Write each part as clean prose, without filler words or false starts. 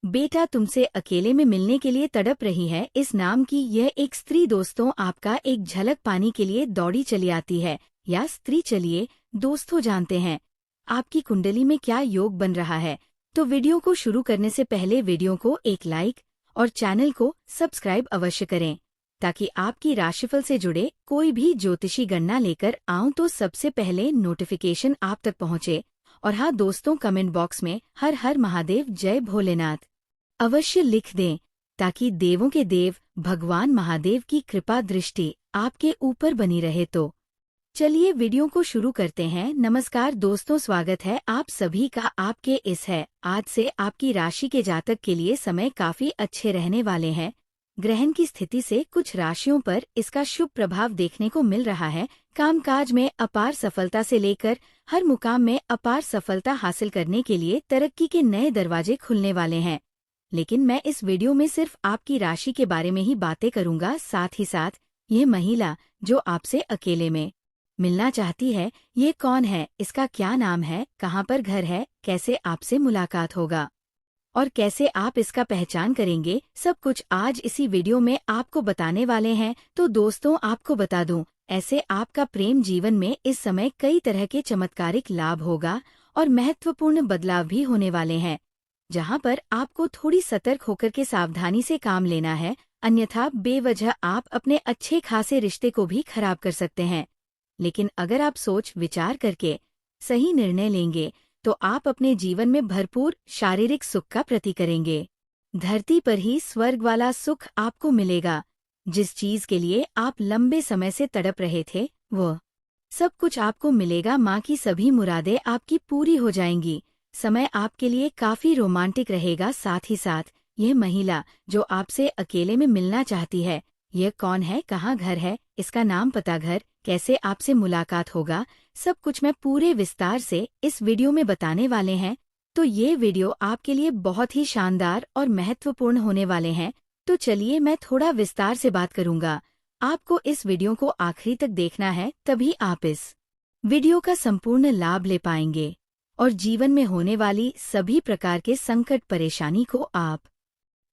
बेटा तुमसे अकेले में मिलने के लिए तड़प रही है, इस नाम की यह एक स्त्री दोस्तों आपका एक झलक पाने के लिए दौड़ी चली आती है। या स्त्री चलिए दोस्तों जानते हैं आपकी कुंडली में क्या योग बन रहा है। तो वीडियो को शुरू करने से पहले वीडियो को एक लाइक और चैनल को सब्सक्राइब अवश्य करें, ताकि आपकी राशिफल से जुड़े कोई भी ज्योतिषी गणना लेकर आऊं तो सबसे पहले नोटिफिकेशन आप तक पहुंचे। और हाँ दोस्तों, कमेंट बॉक्स में हर हर महादेव जय भोलेनाथ अवश्य लिख दें, ताकि देवों के देव भगवान महादेव की कृपा दृष्टि आपके ऊपर बनी रहे। तो चलिए वीडियो को शुरू करते हैं। नमस्कार दोस्तों, स्वागत है आप सभी का आपके इस है। आज से आपकी राशि के जातक के लिए समय काफी अच्छे रहने वाले हैं। ग्रहण की स्थिति से कुछ राशियों पर इसका शुभ प्रभाव देखने को मिल रहा है। कामकाज में अपार सफलता से लेकर हर मुकाम में अपार सफलता हासिल करने के लिए तरक्की के नए दरवाजे खुलने वाले हैं। लेकिन मैं इस वीडियो में सिर्फ आपकी राशि के बारे में ही बातें करूंगा। साथ ही साथ ये महिला जो आपसे अकेले में मिलना चाहती है, ये कौन है, इसका क्या नाम है, कहाँ पर घर है, कैसे आपसे मुलाकात होगा और कैसे आप इसका पहचान करेंगे, सब कुछ आज इसी वीडियो में आपको बताने वाले हैं। तो दोस्तों आपको बता दूं, ऐसे आपका प्रेम जीवन में इस समय कई तरह के चमत्कारिक लाभ होगा और महत्वपूर्ण बदलाव भी होने वाले हैं, जहां पर आपको थोड़ी सतर्क होकर के सावधानी से काम लेना है, अन्यथा बेवजह आप अपने अच्छे खासे रिश्ते को भी खराब कर सकते हैं। लेकिन अगर आप सोच विचार करके सही निर्णय लेंगे तो आप अपने जीवन में भरपूर शारीरिक सुख का प्रति करेंगे। धरती पर ही स्वर्ग वाला सुख आपको मिलेगा। जिस चीज के लिए आप लंबे समय से तड़प रहे थे, वो सब कुछ आपको मिलेगा। माँ की सभी मुरादें आपकी पूरी हो जाएंगी। समय आपके लिए काफी रोमांटिक रहेगा। साथ ही साथ यह महिला जो आपसे अकेले में मिलना चाहती है, यह कौन है, कहाँ घर है, इसका नाम पता, घर, कैसे आपसे मुलाकात होगा, सब कुछ मैं पूरे विस्तार से इस वीडियो में बताने वाले हैं। तो ये वीडियो आपके लिए बहुत ही शानदार और महत्वपूर्ण होने वाले हैं। तो चलिए मैं थोड़ा विस्तार से बात करूंगा। आपको इस वीडियो को आखिरी तक देखना है, तभी आप इस वीडियो का संपूर्ण लाभ ले पाएंगे और जीवन में होने वाली सभी प्रकार के संकट परेशानी को आप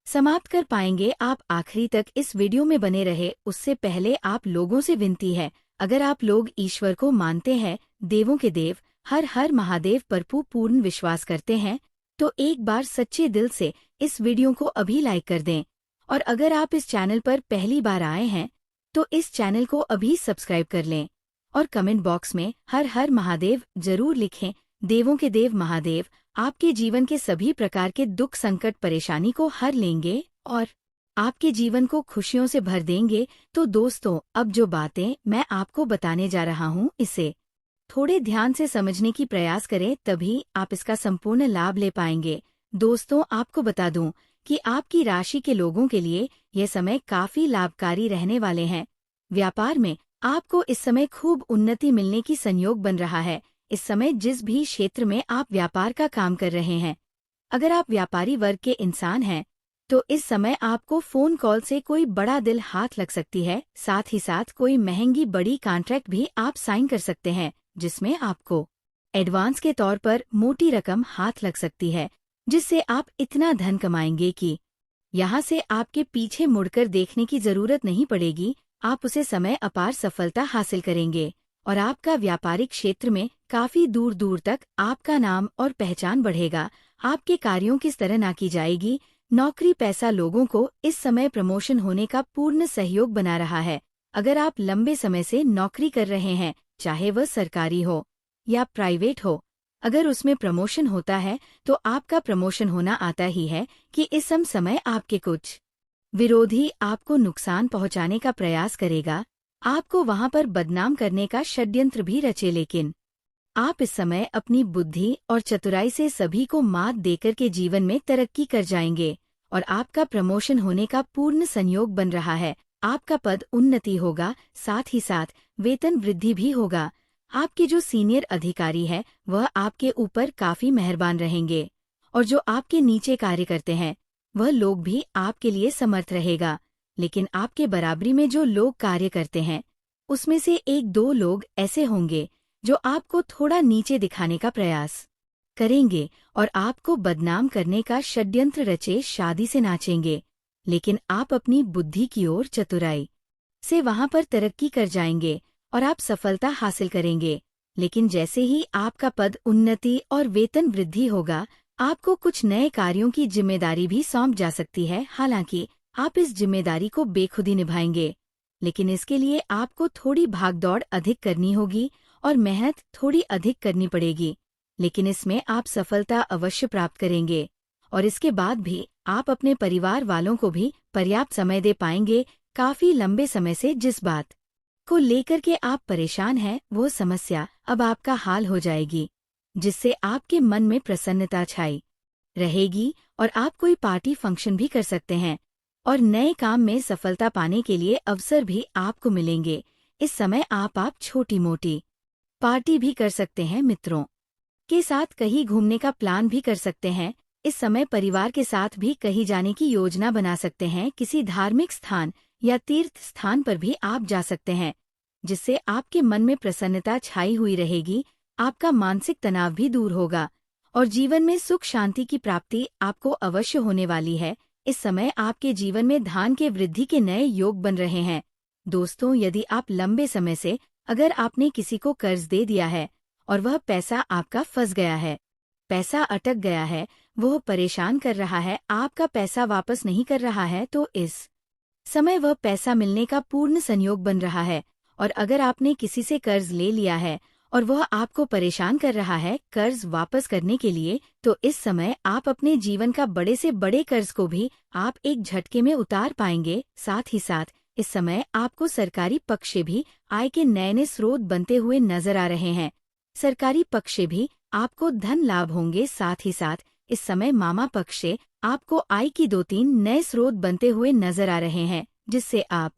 समाप्त कर पाएंगे। आप आखिरी तक इस वीडियो में बने रहे। उससे पहले आप लोगों से विनती है, अगर आप लोग ईश्वर को मानते हैं, देवों के देव हर हर महादेव पर पूर्ण विश्वास करते हैं, तो एक बार सच्चे दिल से इस वीडियो को अभी लाइक कर दें। और अगर आप इस चैनल पर पहली बार आए हैं तो इस चैनल को अभी सब्सक्राइब कर लें और कमेंट बॉक्स में हर हर महादेव जरूर लिखें। देवों के देव महादेव आपके जीवन के सभी प्रकार के दुख संकट परेशानी को हर लेंगे और आपके जीवन को खुशियों से भर देंगे। तो दोस्तों, अब जो बातें मैं आपको बताने जा रहा हूँ, इसे थोड़े ध्यान से समझने की प्रयास करें, तभी आप इसका संपूर्ण लाभ ले पाएंगे। दोस्तों आपको बता दूं कि आपकी राशि के लोगों के लिए यह समय काफी लाभकारी रहने वाले हैं। व्यापार में आपको इस समय खूब उन्नति मिलने की संयोग बन रहा है। इस समय जिस भी क्षेत्र में आप व्यापार का काम कर रहे हैं, अगर आप व्यापारी वर्ग के इंसान हैं, तो इस समय आपको फोन कॉल से कोई बड़ा दिल हाथ लग सकती है। साथ ही साथ कोई महंगी बड़ी कॉन्ट्रैक्ट भी आप साइन कर सकते हैं, जिसमें आपको एडवांस के तौर पर मोटी रकम हाथ लग सकती है, जिससे आप इतना धन कमाएंगे कि यहाँ से आपके पीछे मुड़कर देखने की जरूरत नहीं पड़ेगी। आप उसे समय अपार सफलता हासिल करेंगे और आपका व्यापारिक क्षेत्र में काफी दूर दूर तक आपका नाम और पहचान बढ़ेगा। आपके कार्यों की सराहना की जाएगी। नौकरी पैसा लोगों को इस समय प्रमोशन होने का पूर्ण सहयोग बना रहा है। अगर आप लंबे समय से नौकरी कर रहे हैं, चाहे वह सरकारी हो या प्राइवेट हो, अगर उसमें प्रमोशन होता है तो आपका प्रमोशन होना आता ही है कि इस समय आपके कुछ विरोधी आपको नुकसान पहुंचाने का प्रयास करेगा, आपको वहां पर बदनाम करने का षड्यंत्र भी रचे। लेकिन आप इस समय अपनी बुद्धि और चतुराई से सभी को मात देकर के जीवन में तरक्की कर जाएंगे और आपका प्रमोशन होने का पूर्ण संयोग बन रहा है। आपका पद उन्नति होगा, साथ ही साथ वेतन वृद्धि भी होगा। आपके जो सीनियर अधिकारी है वह आपके ऊपर काफी मेहरबान रहेंगे और जो आपके नीचे कार्य करते हैं वह लोग भी आपके लिए समर्थ रहेगा। लेकिन आपके बराबरी में जो लोग कार्य करते हैं, उसमें से एक दो लोग ऐसे होंगे जो आपको थोड़ा नीचे दिखाने का प्रयास करेंगे और आपको बदनाम करने का षड्यंत्र रचे शादी से नाचेंगे। लेकिन आप अपनी बुद्धि की ओर चतुराई से वहां पर तरक्की कर जाएंगे और आप सफलता हासिल करेंगे। लेकिन जैसे ही आपका पद उन्नति और वेतन वृद्धि होगा, आपको कुछ नए कार्यों की जिम्मेदारी भी सौंप जा सकती है। हालांकि आप इस जिम्मेदारी को बेखुदी निभाएंगे, लेकिन इसके लिए आपको थोड़ी भागदौड़ अधिक करनी होगी और मेहनत थोड़ी अधिक करनी पड़ेगी। लेकिन इसमें आप सफलता अवश्य प्राप्त करेंगे और इसके बाद भी आप अपने परिवार वालों को भी पर्याप्त समय दे पाएंगे। काफी लंबे समय से जिस बात को लेकर के आप परेशान हैं, वो समस्या अब आपका हाल हो जाएगी, जिससे आपके मन में प्रसन्नता छाई रहेगी और आप कोई पार्टी फंक्शन भी कर सकते हैं और नए काम में सफलता पाने के लिए अवसर भी आपको मिलेंगे। इस समय आप छोटी मोटी पार्टी भी कर सकते हैं, मित्रों के साथ कहीं घूमने का प्लान भी कर सकते हैं। इस समय परिवार के साथ भी कहीं जाने की योजना बना सकते हैं। किसी धार्मिक स्थान या तीर्थ स्थान पर भी आप जा सकते हैं, जिससे आपके मन में प्रसन्नता छाई हुई रहेगी। आपका मानसिक तनाव भी दूर होगा और जीवन में सुख शांति की प्राप्ति आपको अवश्य होने वाली है। इस समय आपके जीवन में धन के वृद्धि के नए योग बन रहे हैं। दोस्तों, यदि आप लंबे समय से अगर आपने किसी को कर्ज दे दिया है और वह पैसा आपका फंस गया है, पैसा अटक गया है, वह परेशान कर रहा है, आपका पैसा वापस नहीं कर रहा है, तो इस समय वह पैसा मिलने का पूर्ण संयोग बन रहा है। और अगर आपने किसी से कर्ज ले लिया है और वह आपको परेशान कर रहा है कर्ज वापस करने के लिए, तो इस समय आप अपने जीवन का बड़े से बड़े कर्ज को भी आप एक झटके में उतार पाएंगे। साथ ही साथ इस समय आपको सरकारी पक्ष से भी आय के नए नए स्रोत बनते हुए नजर आ रहे हैं। सरकारी पक्ष से भी आपको धन लाभ होंगे। साथ ही साथ इस समय मामा पक्ष से आपको आय की 2-3 नए स्रोत बनते हुए नजर आ रहे हैं, जिससे आप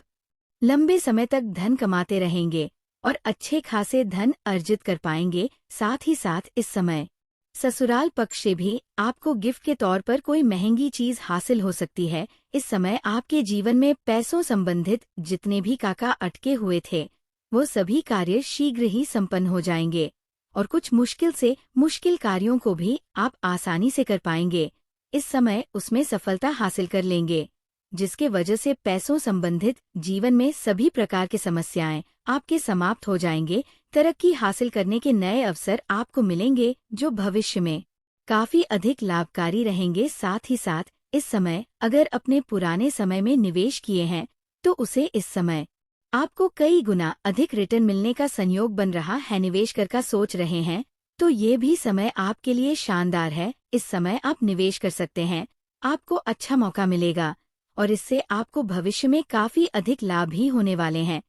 लंबे समय तक धन कमाते रहेंगे और अच्छे खासे धन अर्जित कर पाएंगे। साथ ही साथ इस समय ससुराल पक्ष से भी आपको गिफ्ट के तौर पर कोई महंगी चीज हासिल हो सकती है। इस समय आपके जीवन में पैसों संबंधित जितने भी काका अटके हुए थे, वो सभी कार्य शीघ्र ही संपन्न हो जाएंगे और कुछ मुश्किल से मुश्किल कार्यों को भी आप आसानी से कर पाएंगे। इस समय उसमें सफलता हासिल कर लेंगे, जिसके वजह से पैसों संबंधित जीवन में सभी प्रकार की समस्याएं आपके समाप्त हो जाएंगे। तरक्की हासिल करने के नए अवसर आपको मिलेंगे, जो भविष्य में काफी अधिक लाभकारी रहेंगे। साथ ही साथ इस समय अगर अपने पुराने समय में निवेश किए हैं, तो उसे इस समय आपको कई गुना अधिक रिटर्न मिलने का संयोग बन रहा है। निवेश कर सोच रहे हैं, तो ये भी समय आपके लिए शानदार है। इस समय आप निवेश कर सकते हैं, आपको अच्छा मौका मिलेगा और इससे आपको भविष्य में काफी अधिक लाभ भी होने वाले हैं।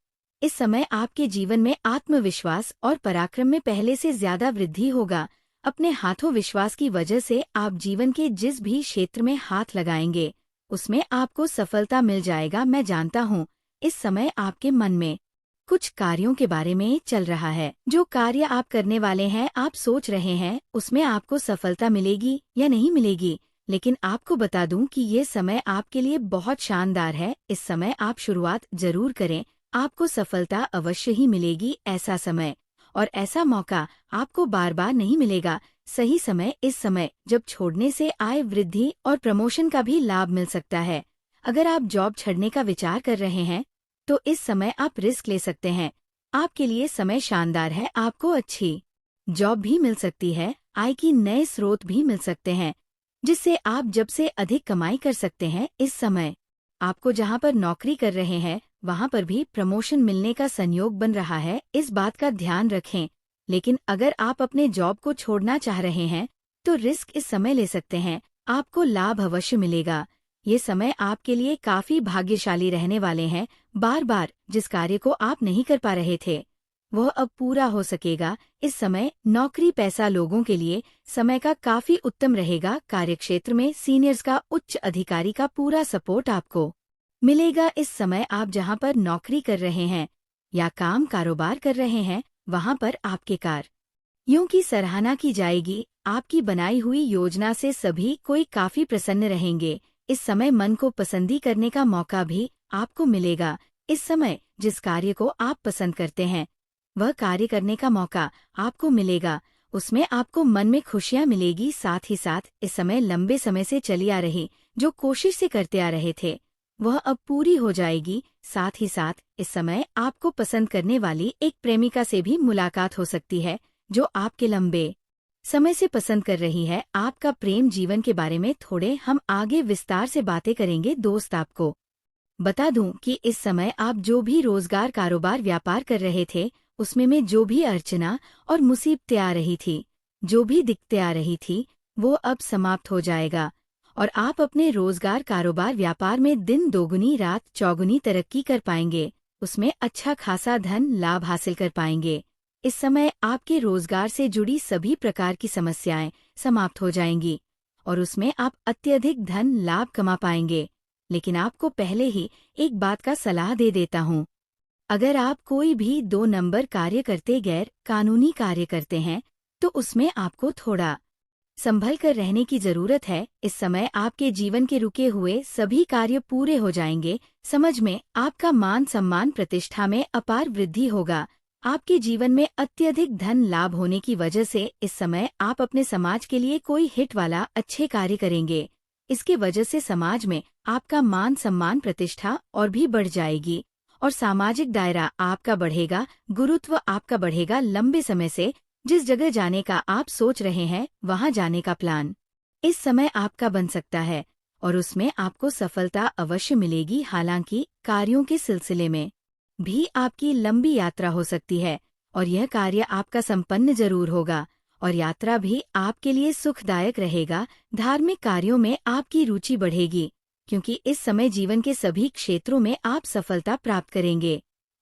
इस समय आपके जीवन में आत्मविश्वास और पराक्रम में पहले से ज्यादा वृद्धि होगा। अपने हाथों विश्वास की वजह से आप जीवन के जिस भी क्षेत्र में हाथ लगाएंगे, उसमें आपको सफलता मिल जाएगा। मैं जानता हूँ इस समय आपके मन में कुछ कार्यों के बारे में चल रहा है। जो कार्य आप करने वाले हैं, आप सोच रहे हैं उसमें आपको सफलता मिलेगी या नहीं मिलेगी, लेकिन आपको बता दूं कि ये समय आपके लिए बहुत शानदार है। इस समय आप शुरुआत जरूर करें, आपको सफलता अवश्य ही मिलेगी। ऐसा समय और ऐसा मौका आपको बार बार नहीं मिलेगा। सही समय इस समय जब छोड़ने से आय वृद्धि और प्रमोशन का भी लाभ मिल सकता है। अगर आप जॉब छोड़ने का विचार कर रहे हैं, तो इस समय आप रिस्क ले सकते हैं। आपके लिए समय शानदार है, आपको अच्छी जॉब भी मिल सकती है, आय की नए स्रोत भी मिल सकते हैं, जिससे आप जब से अधिक कमाई कर सकते हैं। इस समय आपको जहां पर नौकरी कर रहे हैं, वहां पर भी प्रमोशन मिलने का संयोग बन रहा है। इस बात का ध्यान रखें। लेकिन अगर आप अपने जॉब को छोड़ना चाह रहे हैं, तो रिस्क इस समय ले सकते हैं, आपको लाभ अवश्य मिलेगा। ये समय आपके लिए काफी भाग्यशाली रहने वाले हैं। बार बार जिस कार्य को आप नहीं कर पा रहे थे, वह अब पूरा हो सकेगा। इस समय नौकरी पैसा लोगों के लिए समय का काफी उत्तम रहेगा। कार्यक्षेत्र में सीनियर्स का उच्च अधिकारी का पूरा सपोर्ट आपको मिलेगा। इस समय आप जहां पर नौकरी कर रहे हैं या काम कारोबार कर रहे हैं, वहां पर आपके कार्यों की सराहना की जाएगी। आपकी बनाई हुई योजना से सभी कोई काफी प्रसन्न रहेंगे। इस समय मन को पसंदी करने का मौका भी आपको मिलेगा। इस समय जिस कार्य को आप पसंद करते हैं, वह कार्य करने का मौका आपको मिलेगा। उसमें आपको मन में खुशियां मिलेगी। साथ ही साथ इस समय लंबे समय से चली आ रही जो कोशिश से करते आ रहे थे वह अब पूरी हो जाएगी। साथ ही साथ इस समय आपको पसंद करने वाली एक प्रेमिका से भी मुलाकात हो सकती है जो आपके लंबे समय से पसंद कर रही है। आपका प्रेम जीवन के बारे में थोड़े हम आगे विस्तार से बातें करेंगे। दोस्त, आपको बता दूं कि इस समय आप जो भी रोजगार, कारोबार, व्यापार कर रहे थे उसमें में जो भी अर्चना और मुसीबतें आ रही थी, जो भी दिक्कतें आ रही थी, वो अब समाप्त हो जाएगा और आप अपने रोजगार, कारोबार, व्यापार में दिन दोगुनी रात चौगुनी तरक्की कर पाएंगे। उसमें अच्छा खासा धन लाभ हासिल कर पाएंगे। इस समय आपके रोजगार से जुड़ी सभी प्रकार की समस्याएं समाप्त हो जाएंगी और उसमें आप अत्यधिक धन लाभ कमा पाएंगे। लेकिन आपको पहले ही एक बात का सलाह दे देता हूँ। अगर आप कोई भी 2 नंबर कार्य करते, गैर कानूनी कार्य करते हैं तो उसमें आपको थोड़ा संभल कर रहने की जरूरत है। इस समय आपके जीवन के रुके हुए सभी कार्य पूरे हो जाएंगे। समझ में आपका मान सम्मान प्रतिष्ठा में अपार वृद्धि होगा। आपके जीवन में अत्यधिक धन लाभ होने की वजह से इस समय आप अपने समाज के लिए कोई हिट वाला अच्छे कार्य करेंगे। इसके वजह से समाज में आपका मान सम्मान प्रतिष्ठा और भी बढ़ जाएगी और सामाजिक दायरा आपका बढ़ेगा, गुरुत्व आपका बढ़ेगा। लंबे समय से जिस जगह जाने का आप सोच रहे हैं वहां जाने का प्लान इस समय आपका बन सकता है और उसमें आपको सफलता अवश्य मिलेगी। हालांकि कार्यों के सिलसिले में भी आपकी लंबी यात्रा हो सकती है और यह कार्य आपका संपन्न जरूर होगा और यात्रा भी आपके लिए सुखदायक रहेगा। धार्मिक कार्यों में आपकी रुचि बढ़ेगी क्योंकि इस समय जीवन के सभी क्षेत्रों में आप सफलता प्राप्त करेंगे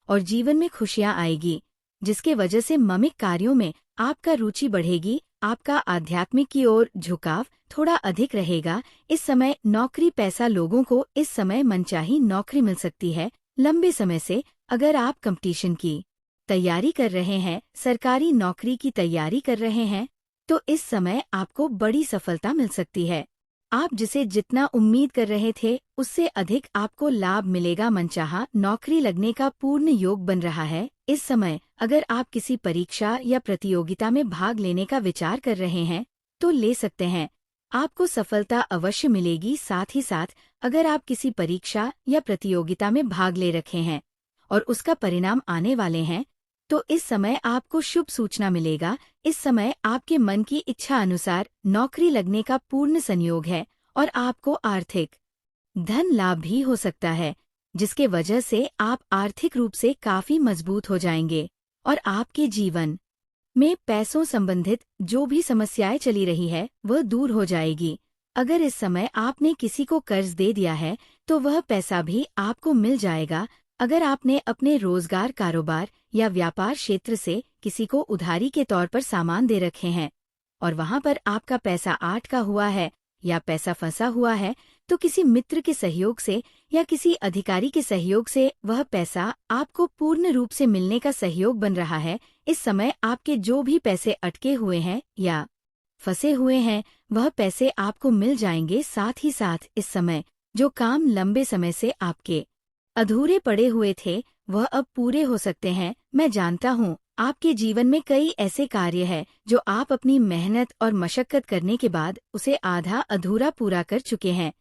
और जीवन में खुशियां आएगी, जिसके वजह से मामिक कार्यों में आपका रुचि बढ़ेगी। आपका आध्यात्मिक की ओर झुकाव थोड़ा अधिक रहेगा। इस समय नौकरी पैसा, लोगों को इस समय मनचाही नौकरी मिल सकती है। लंबे समय से अगर आप कंपटीशन की तैयारी कर रहे हैं, सरकारी नौकरी की तैयारी कर रहे हैं, तो इस समय आपको बड़ी सफलता मिल सकती है। आप जिसे जितना उम्मीद कर रहे थे उससे अधिक आपको लाभ मिलेगा। मनचाहा नौकरी लगने का पूर्ण योग बन रहा है। इस समय अगर आप किसी परीक्षा या प्रतियोगिता में भाग लेने का विचार कर रहे हैं तो ले सकते हैं, आपको सफलता अवश्य मिलेगी। साथ ही साथ अगर आप किसी परीक्षा या प्रतियोगिता में भाग ले रखे हैं और उसका परिणाम आने वाले हैं तो इस समय आपको शुभ सूचना मिलेगा। इस समय आपके मन की इच्छा अनुसार नौकरी लगने का पूर्ण संयोग है और आपको आर्थिक धन लाभ भी हो सकता है, जिसके वजह से आप आर्थिक रूप से काफी मजबूत हो जाएंगे और आपके जीवन में पैसों संबंधित जो भी समस्याएं चली रही है वह दूर हो जाएगी। अगर इस समय आपने किसी को कर्ज दे दिया है तो वह पैसा भी आपको मिल जाएगा। अगर आपने अपने रोजगार, कारोबार या व्यापार क्षेत्र से किसी को उधारी के तौर पर सामान दे रखे हैं और वहां पर आपका पैसा 8 का हुआ है या पैसा फंसा हुआ है, तो किसी मित्र के सहयोग से या किसी अधिकारी के सहयोग से वह पैसा आपको पूर्ण रूप से मिलने का सहयोग बन रहा है। इस समय आपके जो भी पैसे अटके हुए हैं या फंसे हुए हैं वह पैसे आपको मिल जाएंगे। साथ ही साथ इस समय जो काम लंबे समय से आपके अधूरे पड़े हुए थे वह अब पूरे हो सकते हैं। मैं जानता हूँ आपके जीवन में कई ऐसे कार्य हैं जो आप अपनी मेहनत और मशक्कत करने के बाद उसे आधा अधूरा पूरा कर चुके हैं,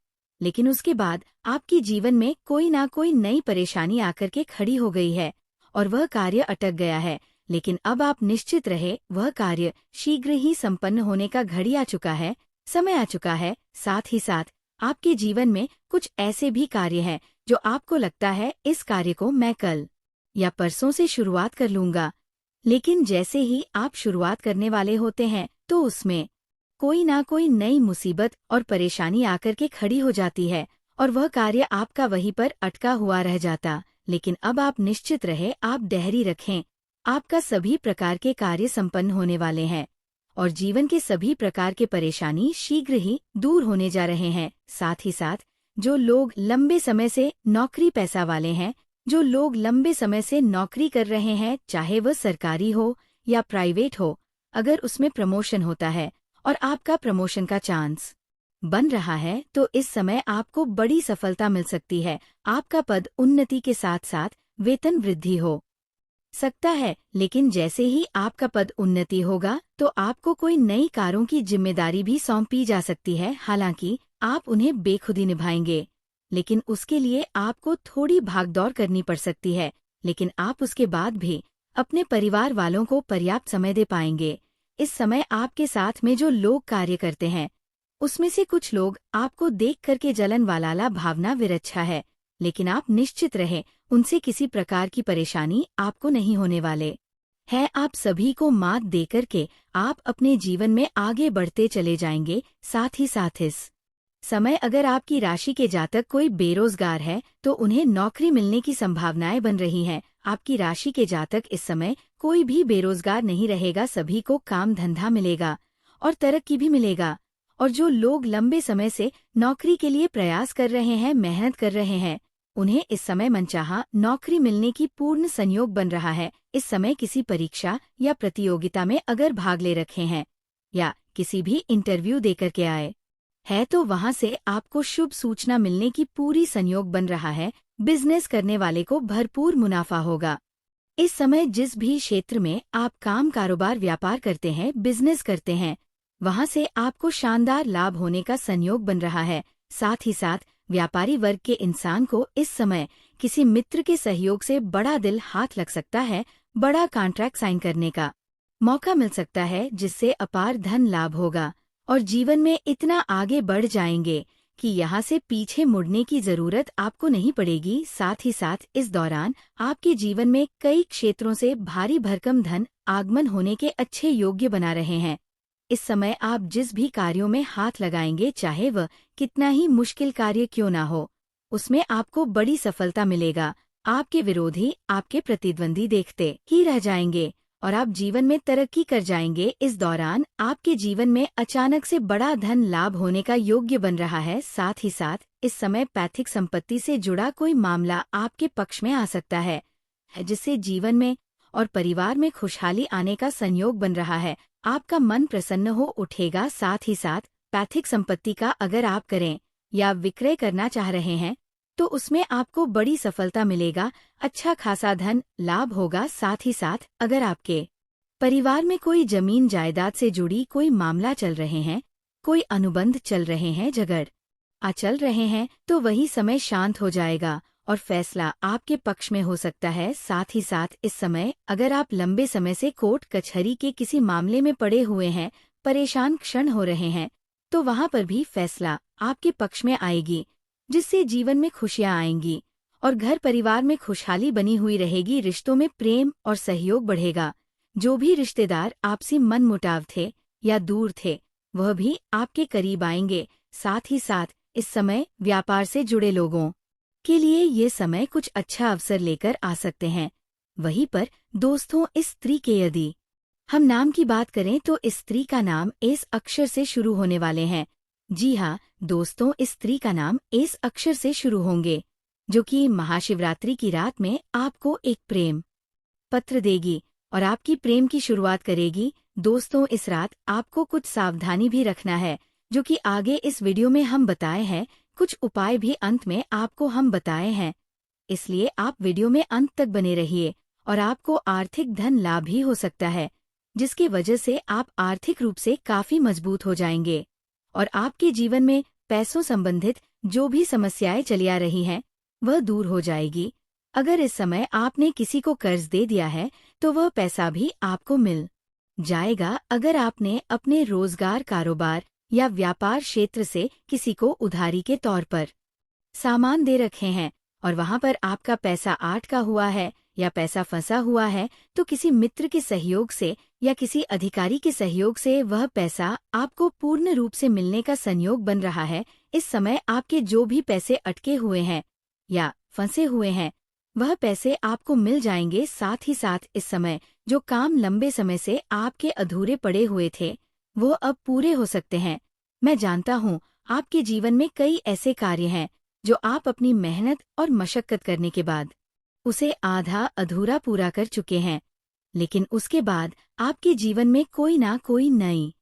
लेकिन उसके बाद आपके जीवन में कोई ना कोई नई परेशानी आकर के खड़ी हो गई है और वह कार्य अटक गया है। लेकिन अब आप निश्चित रहे, वह कार्य शीघ्र ही संपन्न होने का घड़ी आ चुका है, समय आ चुका है। साथ ही साथ आपके जीवन में कुछ ऐसे भी कार्य हैं जो आपको लगता है इस कार्य को मैं कल या परसों से शुरुआत कर लूंगा, लेकिन जैसे ही आप शुरुआत करने वाले होते हैं तो उसमें कोई ना कोई नई मुसीबत और परेशानी आकर के खड़ी हो जाती है और वह कार्य आपका वहीं पर अटका हुआ रह जाता। लेकिन अब आप निश्चित रहे, आप धैर्य रखें, आपका सभी प्रकार के कार्य संपन्न होने वाले हैं और जीवन के सभी प्रकार के परेशानी शीघ्र ही दूर होने जा रहे हैं। साथ ही साथ जो लोग लंबे समय से नौकरी पैसा वाले हैं, जो लोग लंबे समय से नौकरी कर रहे हैं, चाहे वह सरकारी हो या प्राइवेट हो, अगर उसमें प्रमोशन होता है और आपका प्रमोशन का चांस बन रहा है तो इस समय आपको बड़ी सफलता मिल सकती है। आपका पद उन्नति के साथ साथ वेतन वृद्धि हो सकता है, लेकिन जैसे ही आपका पद उन्नति होगा तो आपको कोई नई कारों की जिम्मेदारी भी सौंपी जा सकती है। हालांकि आप उन्हें बेखुदी निभाएंगे, लेकिन उसके लिए आपको थोड़ी भागदौड़ करनी पड़ सकती है, लेकिन आप उसके बाद भी अपने परिवार वालों को पर्याप्त समय दे पाएंगे। इस समय आपके साथ में जो लोग कार्य करते हैं उसमें से कुछ लोग आपको देख करके जलन वाला भावना विरच्छा है, लेकिन आप निश्चित रहे उनसे किसी प्रकार की परेशानी आपको नहीं होने वाले है। आप सभी को मात देकर के आप अपने जीवन में आगे बढ़ते चले जाएंगे। साथ ही साथ इस समय अगर आपकी राशि के जातक कोई बेरोजगार है तो उन्हें नौकरी मिलने की संभावनाएं बन रही हैं। आपकी राशि के जातक इस समय कोई भी बेरोजगार नहीं रहेगा, सभी को काम धंधा मिलेगा और तरक्की भी मिलेगा। और जो लोग लंबे समय से नौकरी के लिए प्रयास कर रहे हैं, मेहनत कर रहे हैं, उन्हें इस समय मनचाहा नौकरी मिलने की पूर्ण संयोग बन रहा है। इस समय किसी परीक्षा या प्रतियोगिता में अगर भाग ले रखे हैं या किसी भी इंटरव्यू देकर के आए है तो वहां से आपको शुभ सूचना मिलने की पूरी संयोग बन रहा है। बिजनेस करने वाले को भरपूर मुनाफा होगा। इस समय जिस भी क्षेत्र में आप काम, कारोबार, व्यापार करते हैं, बिजनेस करते हैं, वहां से आपको शानदार लाभ होने का संयोग बन रहा है। साथ ही साथ व्यापारी वर्ग के इंसान को इस समय किसी मित्र के सहयोग से बड़ा दिल हाथ लग सकता है, बड़ा कॉन्ट्रैक्ट साइन करने का मौका मिल सकता है, जिससे अपार धन लाभ होगा और जीवन में इतना आगे बढ़ जाएंगे कि यहाँ से पीछे मुड़ने की जरूरत आपको नहीं पड़ेगी। साथ ही साथ इस दौरान आपके जीवन में कई क्षेत्रों से भारी भरकम धन आगमन होने के अच्छे योग्य बना रहे हैं। इस समय आप जिस भी कार्यों में हाथ लगाएंगे, चाहे वह कितना ही मुश्किल कार्य क्यों ना हो, उसमें आपको बड़ी सफलता मिलेगा। आपके विरोधी, आपके प्रतिद्वंदी देखते ही रह जाएंगे और आप जीवन में तरक्की कर जाएंगे। इस दौरान आपके जीवन में अचानक से बड़ा धन लाभ होने का योग्य बन रहा है। साथ ही साथ इस समय पैतृक संपत्ति से जुड़ा कोई मामला आपके पक्ष में आ सकता है, जिससे जीवन में और परिवार में खुशहाली आने का संयोग बन रहा है। आपका मन प्रसन्न हो उठेगा। साथ ही साथ पैतृक संपत्ति का अगर आप करें या विक्रय करना चाह रहे हैं तो उसमें आपको बड़ी सफलता मिलेगा, अच्छा खासा धन लाभ होगा। साथ ही साथ अगर आपके परिवार में कोई जमीन जायदाद से जुड़ी कोई मामला चल रहे हैं, कोई अनुबंध चल रहे हैं, झगड़ चल रहे हैं, तो वही समय शांत हो जाएगा और फैसला आपके पक्ष में हो सकता है। साथ ही साथ इस समय अगर आप लंबे समय से कोर्ट कचहरी के किसी मामले में पड़े हुए हैं, परेशान क्षण हो रहे हैं, तो वहां पर भी फैसला आपके पक्ष में आएगी, जिससे जीवन में खुशियां आएंगी और घर परिवार में खुशहाली बनी हुई रहेगी। रिश्तों में प्रेम और सहयोग बढ़ेगा। जो भी रिश्तेदार आपसी मनमुटाव थे या दूर थे, वह भी आपके करीब आएंगे। साथ ही साथ इस समय व्यापार से जुड़े लोगों के लिए ये समय कुछ अच्छा अवसर लेकर आ सकते हैं। वहीं पर दोस्तों, इस स्त्री के यदि हम नाम की बात करें तो इस स्त्री का नाम एस अक्षर से शुरू होने वाले हैं। जी हाँ दोस्तों, इस स्त्री का नाम एस अक्षर से शुरू होंगे, जो कि महाशिवरात्रि की रात में आपको एक प्रेम पत्र देगी और आपकी प्रेम की शुरुआत करेगी। दोस्तों, इस रात आपको कुछ सावधानी भी रखना है, जो कि आगे इस वीडियो में हम बताए हैं। कुछ उपाय भी अंत में आपको हम बताए हैं, इसलिए आप वीडियो में अंत तक बने रहिए और आपको आर्थिक धन लाभ भी हो सकता है, जिसकी वजह से आप आर्थिक रूप से काफी मजबूत हो जाएंगे और आपके जीवन में पैसों संबंधित जो भी समस्याएं चली आ रही हैं, वह दूर हो जाएगी। अगर इस समय आपने किसी को कर्ज दे दिया है तो वह पैसा भी आपको मिल जाएगा। अगर आपने अपने रोजगार, कारोबार या व्यापार क्षेत्र से किसी को उधारी के तौर पर सामान दे रखे हैं और वहां पर आपका पैसा अटका हुआ है या पैसा फंसा हुआ है, तो किसी मित्र के सहयोग से या किसी अधिकारी के सहयोग से वह पैसा आपको पूर्ण रूप से मिलने का संयोग बन रहा है। इस समय आपके जो भी पैसे अटके हुए हैं या फंसे हुए हैं, वह पैसे आपको मिल जाएंगे। साथ ही साथ इस समय जो काम लंबे समय से आपके अधूरे पड़े हुए थे, वो अब पूरे हो सकते हैं। मैं जानता हूँ आपके जीवन में कई ऐसे कार्य हैं जो आप अपनी मेहनत और मशक्कत करने के बाद उसे आधा अधूरा पूरा कर चुके हैं, लेकिन उसके बाद आपके जीवन में कोई ना कोई नई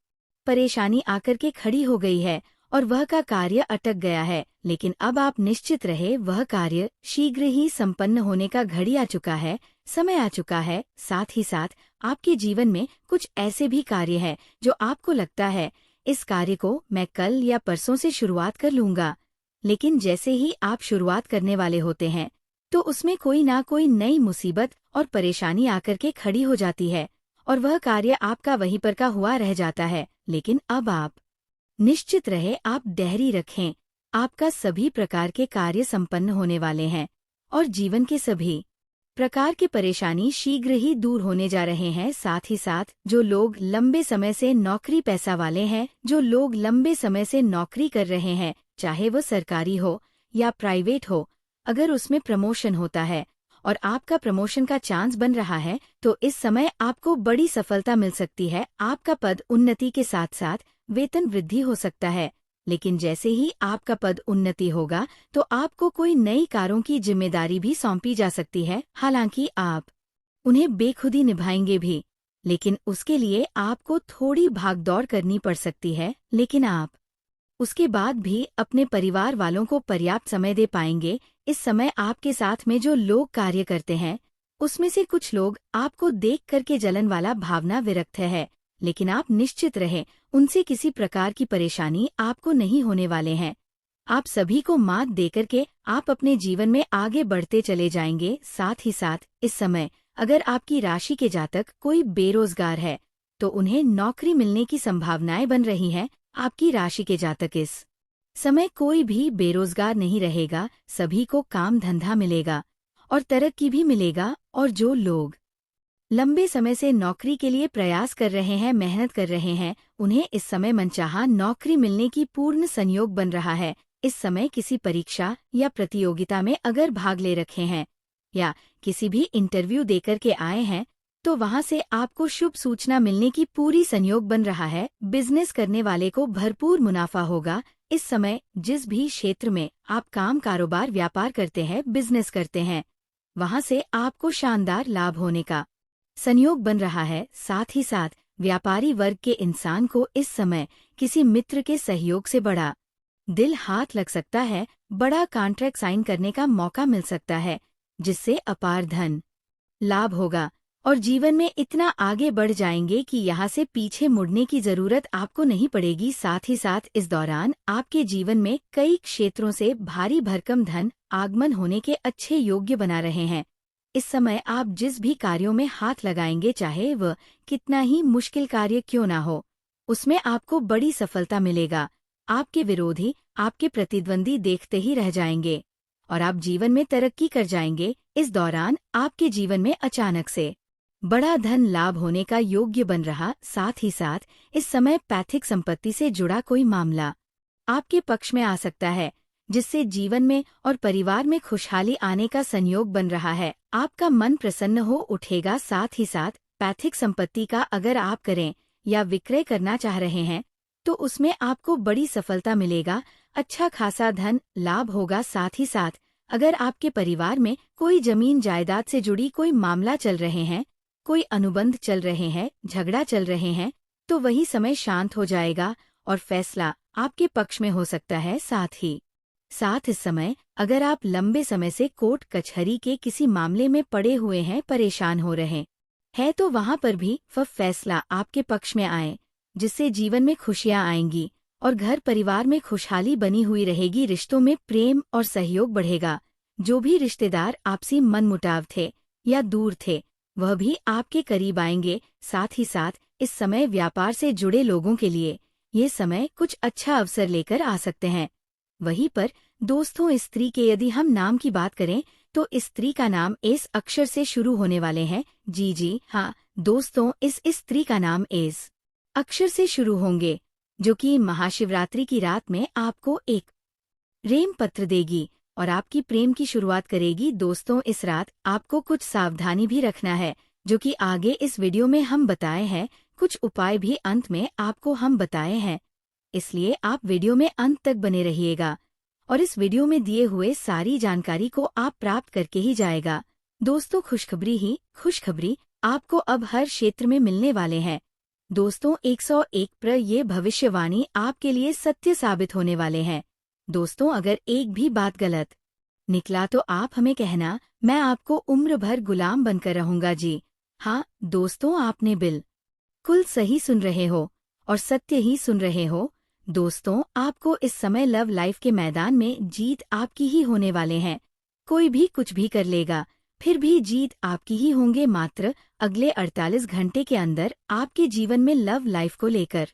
परेशानी आकर के खड़ी हो गई है और वह का कार्य अटक गया है। लेकिन अब आप निश्चित रहे, वह कार्य शीघ्र ही संपन्न होने का घड़ी आ चुका है। समय आ चुका है। साथ ही साथ आपके जीवन में कुछ ऐसे भी कार्य है जो आपको लगता है इस कार्य को मैं कल या परसों से शुरुआत कर लूंगा, लेकिन जैसे ही आप शुरुआत करने वाले होते हैं तो उसमें कोई ना कोई नई मुसीबत और परेशानी आकर के खड़ी हो जाती है और वह कार्य आपका वहीं पर का हुआ रह जाता है। लेकिन अब आप निश्चित रहे, आप धैर्य रखें, आपका सभी प्रकार के कार्य संपन्न होने वाले हैं और जीवन के सभी प्रकार की परेशानी शीघ्र ही दूर होने जा रहे हैं। साथ ही साथ जो लोग लंबे समय से नौकरी पैसा वाले हैं, जो लोग लंबे समय से नौकरी कर रहे हैं, चाहे वो सरकारी हो या प्राइवेट हो, अगर उसमें प्रमोशन होता है और आपका प्रमोशन का चांस बन रहा है तो इस समय आपको बड़ी सफलता मिल सकती है। आपका पद उन्नति के साथ साथ वेतन वृद्धि हो सकता है। लेकिन जैसे ही आपका पद उन्नति होगा तो आपको कोई नई कारों की जिम्मेदारी भी सौंपी जा सकती है। हालांकि आप उन्हें बेखुदी निभाएंगे भी, लेकिन उसके लिए आपको थोड़ी भागदौड़ करनी पड़ सकती है। लेकिन आप उसके बाद भी अपने परिवार वालों को पर्याप्त समय दे पाएंगे। इस समय आपके साथ में जो लोग कार्य करते हैं उसमें से कुछ लोग आपको देख करके जलन वाला भावना विरक्त है, लेकिन आप निश्चित रहें, उनसे किसी प्रकार की परेशानी आपको नहीं होने वाले हैं। आप सभी को मात देकर के आप अपने जीवन में आगे बढ़ते चले जाएंगे। साथ ही साथ इस समय अगर आपकी राशि के जातक कोई बेरोजगार है तो उन्हें नौकरी मिलने की संभावनाएं बन रही हैं। आपकी राशि के जातक इस समय कोई भी बेरोजगार नहीं रहेगा, सभी को काम धंधा मिलेगा और तरक्की भी मिलेगा। और जो लोग लंबे समय से नौकरी के लिए प्रयास कर रहे हैं, मेहनत कर रहे हैं, उन्हें इस समय मनचाहा नौकरी मिलने की पूर्ण संयोग बन रहा है। इस समय किसी परीक्षा या प्रतियोगिता में अगर भाग ले रखे हैं या किसी भी इंटरव्यू देकर के आए हैं तो वहां से आपको शुभ सूचना मिलने की पूरी संयोग बन रहा है। बिजनेस करने वाले को भरपूर मुनाफा होगा। इस समय जिस भी क्षेत्र में आप काम, कारोबार, व्यापार करते हैं, बिजनेस करते हैं, वहां से आपको शानदार लाभ होने का संयोग बन रहा है। साथ ही साथ व्यापारी वर्ग के इंसान को इस समय किसी मित्र के सहयोग से बड़ा दिल हाथ लग सकता है, बड़ा कॉन्ट्रैक्ट साइन करने का मौका मिल सकता है, जिससे अपार धन लाभ होगा और जीवन में इतना आगे बढ़ जाएंगे कि यहाँ से पीछे मुड़ने की जरूरत आपको नहीं पड़ेगी। साथ ही साथ इस दौरान आपके जीवन में कई क्षेत्रों से भारी भरकम धन आगमन होने के अच्छे योग्य बना रहे हैं। इस समय आप जिस भी कार्यों में हाथ लगाएंगे, चाहे वह कितना ही मुश्किल कार्य क्यों ना हो, उसमें आपको बड़ी सफलता मिलेगा। आपके विरोधी, आपके प्रतिद्वंदी देखते ही रह जाएंगे और आप जीवन में तरक्की कर जाएंगे। इस दौरान आपके जीवन में अचानक से बड़ा धन लाभ होने का योग्य बन रहा। साथ ही साथ इस समय पैतृक संपत्ति से जुड़ा कोई मामला आपके पक्ष में आ सकता है, जिससे जीवन में और परिवार में खुशहाली आने का संयोग बन रहा है। आपका मन प्रसन्न हो उठेगा। साथ ही साथ पैतृक संपत्ति का अगर आप करें या विक्रय करना चाह रहे हैं तो उसमें आपको बड़ी सफलता मिलेगा, अच्छा खासा धन लाभ होगा। साथ ही साथ अगर आपके परिवार में कोई जमीन जायदाद से जुड़ी कोई मामला चल रहे हैं, कोई अनुबंध चल रहे हैं, झगड़ा चल रहे हैं, तो वही समय शांत हो जाएगा और फैसला आपके पक्ष में हो सकता है। साथ ही साथ इस समय अगर आप लंबे समय से कोर्ट कचहरी के किसी मामले में पड़े हुए हैं, परेशान हो रहे हैं, तो वहां पर भी वह फैसला आपके पक्ष में आए, जिससे जीवन में खुशियां आएंगी और घर परिवार में खुशहाली बनी हुई रहेगी। रिश्तों में प्रेम और सहयोग बढ़ेगा। जो भी रिश्तेदार आपसी मनमुटाव थे या दूर थे, वह भी आपके करीब आएंगे। साथ ही साथ इस समय व्यापार से जुड़े लोगों के लिए ये समय कुछ अच्छा अवसर लेकर आ सकते हैं। वहीं पर दोस्तों, स्त्री के यदि हम नाम की बात करें तो स्त्री का नाम एस अक्षर से शुरू होने वाले हैं। जी हाँ दोस्तों, इस स्त्री का नाम एस अक्षर से शुरू होंगे, जो कि महाशिवरात्रि की रात में आपको एक प्रेम पत्र देगी और आपकी प्रेम की शुरुआत करेगी। दोस्तों, इस रात आपको कुछ सावधानी भी रखना है, जो कि आगे इस वीडियो में हम बताए हैं। कुछ उपाय भी अंत में आपको हम बताए हैं, इसलिए आप वीडियो में अंत तक बने रहिएगा और इस वीडियो में दिए हुए सारी जानकारी को आप प्राप्त करके ही जाएगा। दोस्तों, खुशखबरी ही खुशखबरी आपको अब हर क्षेत्र में मिलने वाले हैं। दोस्तों, 101 ये भविष्यवाणी आपके लिए सत्य साबित होने वाले हैं। दोस्तों, अगर एक भी बात गलत निकला तो आप हमें कहना, मैं आपको उम्र भर गुलाम बनकर रहूंगा जी। हाँ दोस्तों, आपने बिल्कुल सही सुन रहे हो और सत्य ही सुन रहे हो। दोस्तों, आपको इस समय लव लाइफ के मैदान में जीत आपकी ही होने वाले हैं। कोई भी कुछ भी कर लेगा, फिर भी जीत आपकी ही होंगे। मात्र अगले 48 घंटे के अंदर आपके जीवन में लव लाइफ को लेकर